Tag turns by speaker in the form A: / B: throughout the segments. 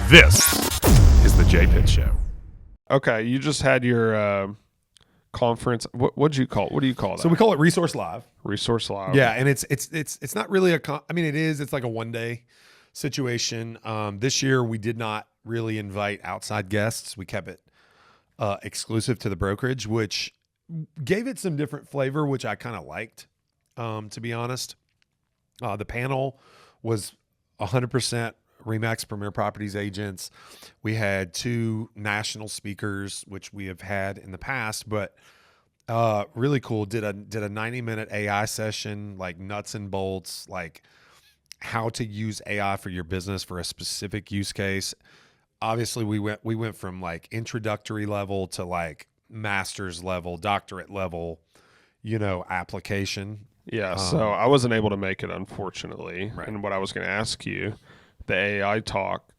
A: This is the J Pitt Show.
B: Okay, you just had your conference. What do you call that?
C: So we call it Resource Live.
B: Resource Live.
C: Yeah, and it's not really it is. It's like a one-day situation. This year we did not really invite outside guests. We kept it exclusive to the brokerage, which gave it some different flavor, which I kind of liked, to be honest. The panel was 100% RE/MAX Premier Properties agents. We had 2 national speakers, which we have had in the past, but really cool. Did a 90-minute AI session, like nuts and bolts, like how to use AI for your business for a specific use case. Obviously, we went from like introductory level to like master's level, doctorate level, application.
B: Yeah, so I wasn't able to make it, unfortunately.
C: Right.
B: And what I was going to ask you, the AI talk,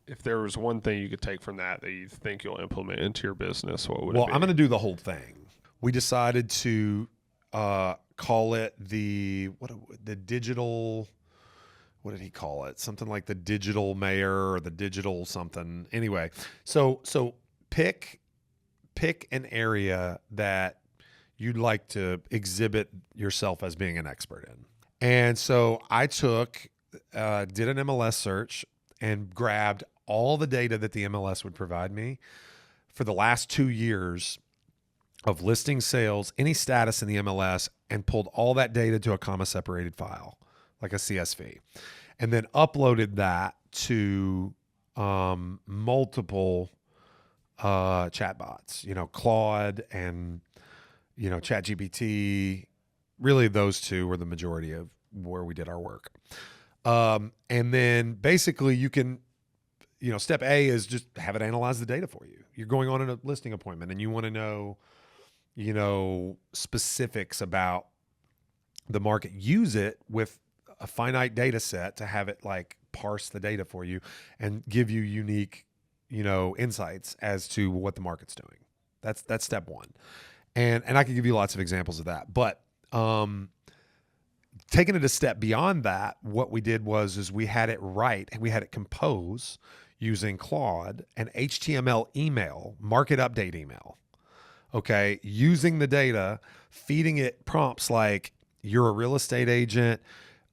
B: if there was one thing you could take from that you think you'll implement into your business, what would it be?
C: Well, I'm going to do the whole thing. We decided to call it the digital. What did he call it? Something like the digital mayor or the digital something. Anyway, so pick an area that you'd like to exhibit yourself as being an expert in. And so I did an MLS search and grabbed all the data that the MLS would provide me for the last 2 years of listing sales, any status in the MLS, and pulled all that data to a comma-separated file, like a CSV, and then uploaded that to multiple chatbots, Claude and, ChatGPT. Really, those 2 were the majority of where we did our work. And then basically you can, step A is just have it analyze the data for you. You're going on a listing appointment and you want to know, specifics about the market. Use it with a finite data set to have it like parse the data for you and give you unique, insights as to what the market's doing. That's step 1. And I can give you lots of examples of that, but, taking it a step beyond that, what we did was we had it write and we had it compose using Claude an HTML email, market update email. Okay. Using the data, feeding it prompts like you're a real estate agent.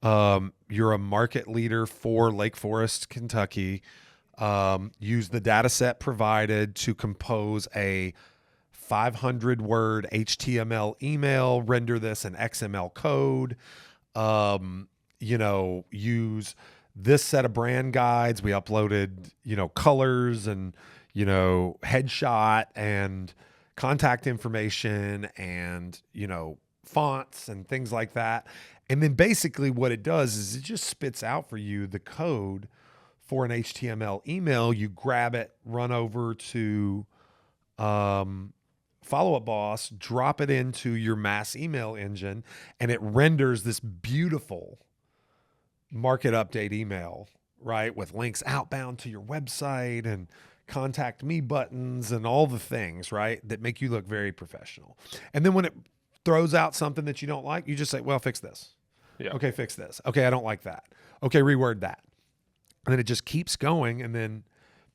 C: You're a market leader for Lake Forest, Kentucky. Use the data set provided to compose a 500-word HTML email, render this an XML code. Use this set of brand guides. We uploaded, colors and, headshot and contact information and, fonts and things like that. And then basically what it does is it just spits out for you the code for an HTML email. You grab it, run over to, Follow Up Boss, drop it into your mass email engine, and it renders this beautiful market update email, right? With links outbound to your website and contact me buttons and all the things, right? That make you look very professional. And then when it throws out something that you don't like, you just say, well, fix this.
B: Yeah.
C: Okay, fix this. Okay, I don't like that. Okay, reword that. And then it just keeps going. And then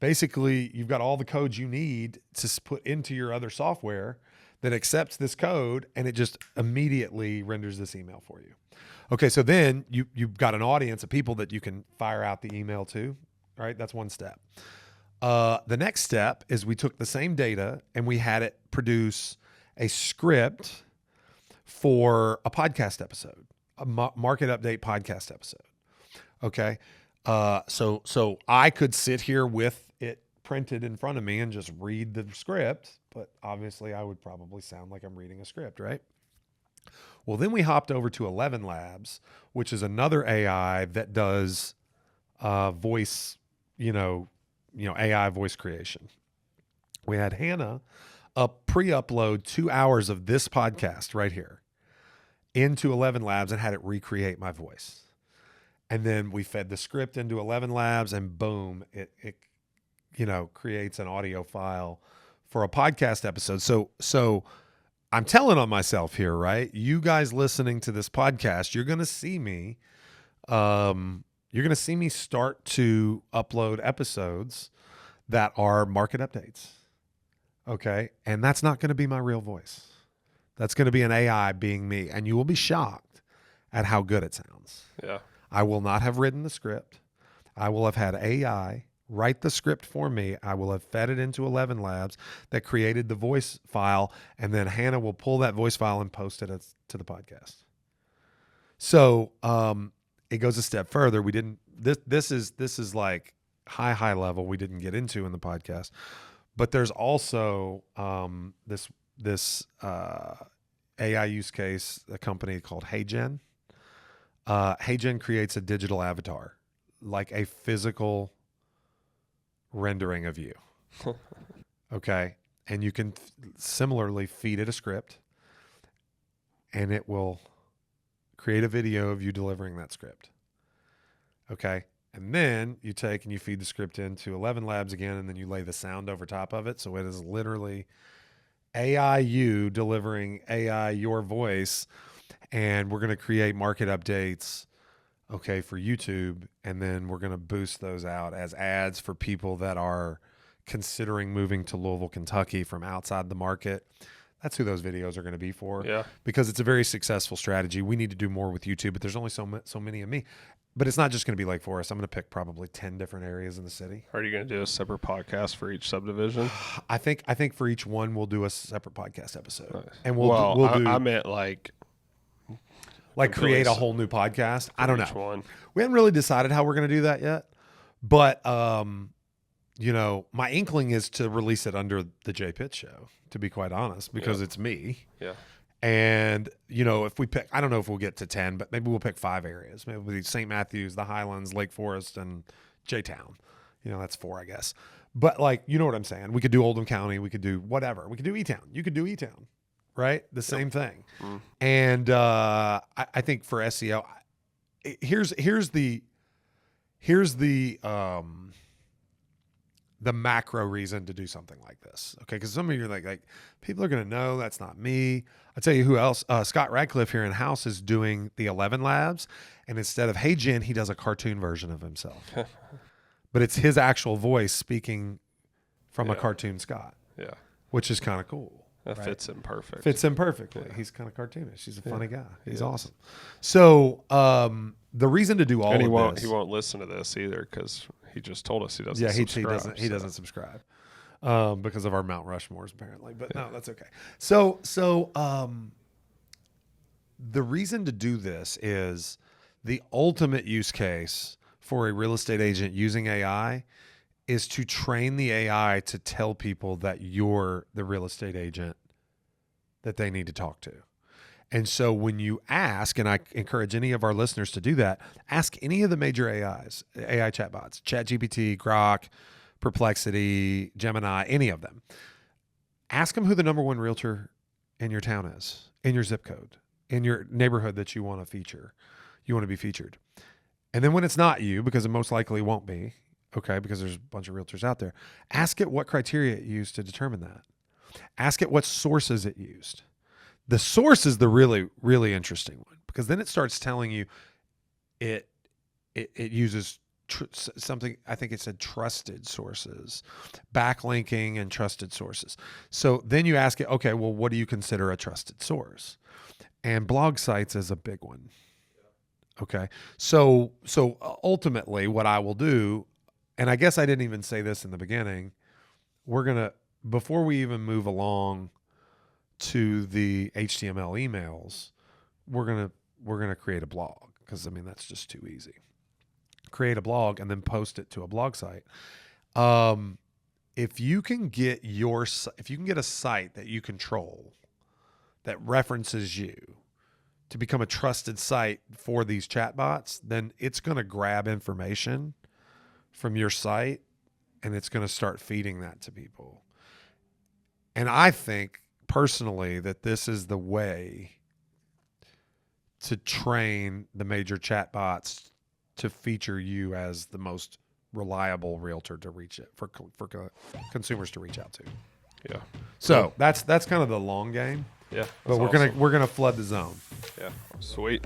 C: basically, you've got all the codes you need to put into your other software that accepts this code, and it just immediately renders this email for you. Okay, so then you've got an audience of people that you can fire out the email to, right? That's one step. The next step is we took the same data and we had it produce a script for a podcast episode, a market update podcast episode. Okay. So I could sit here with it printed in front of me and just read the script, but obviously I would probably sound like I'm reading a script, right? Well, then we hopped over to 11 Labs, which is another AI that does voice, AI voice creation. We had Hannah pre-upload 2 hours of this podcast right here into 11 Labs and had it recreate my voice. And then we fed the script into 11 Labs and boom, it creates an audio file for a podcast episode. So I'm telling on myself here, right? You guys listening to this podcast, you're going to see me you're going to see me start to upload episodes that are market updates. Okay. And that's not going to be my real voice. That's going to be an AI being me. And you will be shocked at how good it sounds.
B: Yeah.
C: I will not have written the script. I will have had AI write the script for me. I will have fed it into 11 Labs that created the voice file. And then Hannah will pull that voice file and post it to the podcast. So it goes a step further. We didn't. This is like high level. We didn't get into in the podcast, but there's also this AI use case. A company called HeyGen. HeyGen creates a digital avatar, like a physical rendering of you. Okay, and you can similarly feed it a script, and it will create a video of you delivering that script. Okay. And then you take and you feed the script into 11 Labs again, and then you lay the sound over top of it. So it is literally AI you delivering AI your voice. And we're going to create market updates, okay, for YouTube. And then we're going to boost those out as ads for people that are considering moving to Louisville, Kentucky from outside the market. That's who those videos are going to be for.
B: Yeah.
C: Because it's a very successful strategy. We need to do more with YouTube, but there's only so many of me. But it's not just going to be Lake Forest. I'm going to pick probably 10 different areas in the city.
B: Are you going to do a separate podcast for each subdivision?
C: I think for each one we'll do a separate podcast episode,
B: Nice.
C: and we'll do
B: I meant like
C: create a whole new podcast. I don't know.
B: each one.
C: We haven't really decided how we're going to do that yet, but you know, my inkling is to release it under the Jay Pitt Show. To be quite honest, because it's me.
B: Yeah.
C: And, you know, if we pick, I don't know if we'll get to 10, but maybe we'll pick 5 areas. Maybe it'll be St. Matthews, the Highlands, Lake Forest, and J-Town. You know, that's 4, I guess. But, like, you know what I'm saying? We could do Oldham County. We could do whatever. We could do E-Town. You could do E-Town, right? The same thing.
B: Mm.
C: And I think for SEO, here's the macro reason to do something like this. Okay. Cause some of you are like people are going to know that's not me. I'll tell you who else, Scott Radcliffe here in house is doing the 11 Labs. And instead of Hey Jen, he does a cartoon version of himself, but it's his actual voice speaking from a cartoon Scott.
B: Yeah.
C: Which is kind of cool.
B: That
C: right?
B: fits him perfect.
C: Fits him perfectly.
B: Yeah.
C: He's kind of cartoonish. He's a funny guy. He's
B: He
C: awesome. So, the reason to do all
B: and he
C: of
B: won't
C: this,
B: he won't listen to this either because he just told us he doesn't.
C: yeah, he
B: subscribe,
C: doesn't subscribe because of our Mount Rushmores apparently. But no, that's okay. So the reason to do this is the ultimate use case for a real estate agent using AI is to train the AI to tell people that you're the real estate agent that they need to talk to. And so when you ask, and I encourage any of our listeners to do that, ask any of the major AIs, AI chatbots, ChatGPT, Grok, Perplexity, Gemini, any of them. Ask them who the number 1 realtor in your town is, in your zip code, in your neighborhood that you want to feature, you want to be featured. And then when it's not you, because it most likely won't be, okay, because there's a bunch of realtors out there, ask it what criteria it used to determine that. Ask it what sources it used. The source is the really, really interesting one, because then it starts telling you it uses something, I think it said trusted sources, backlinking and trusted sources. So then you ask it, okay, well, what do you consider a trusted source? And blog sites is a big one. Okay. So ultimately what I will do, and I guess I didn't even say this in the beginning, before we even move along to the HTML emails, we're gonna create a blog, because I mean that's just too easy. Create a blog and then post it to a blog site. If you can get a site that you control that references you to become a trusted site for these chatbots, then it's going to grab information from your site and it's going to start feeding that to people. And I think personally that this is the way to train the major chatbots to feature you as the most reliable realtor to reach it for consumers to reach out to.
B: Yeah.
C: So that's kind of the long game.
B: Yeah.
C: But we're gonna flood the zone.
B: Yeah. Sweet.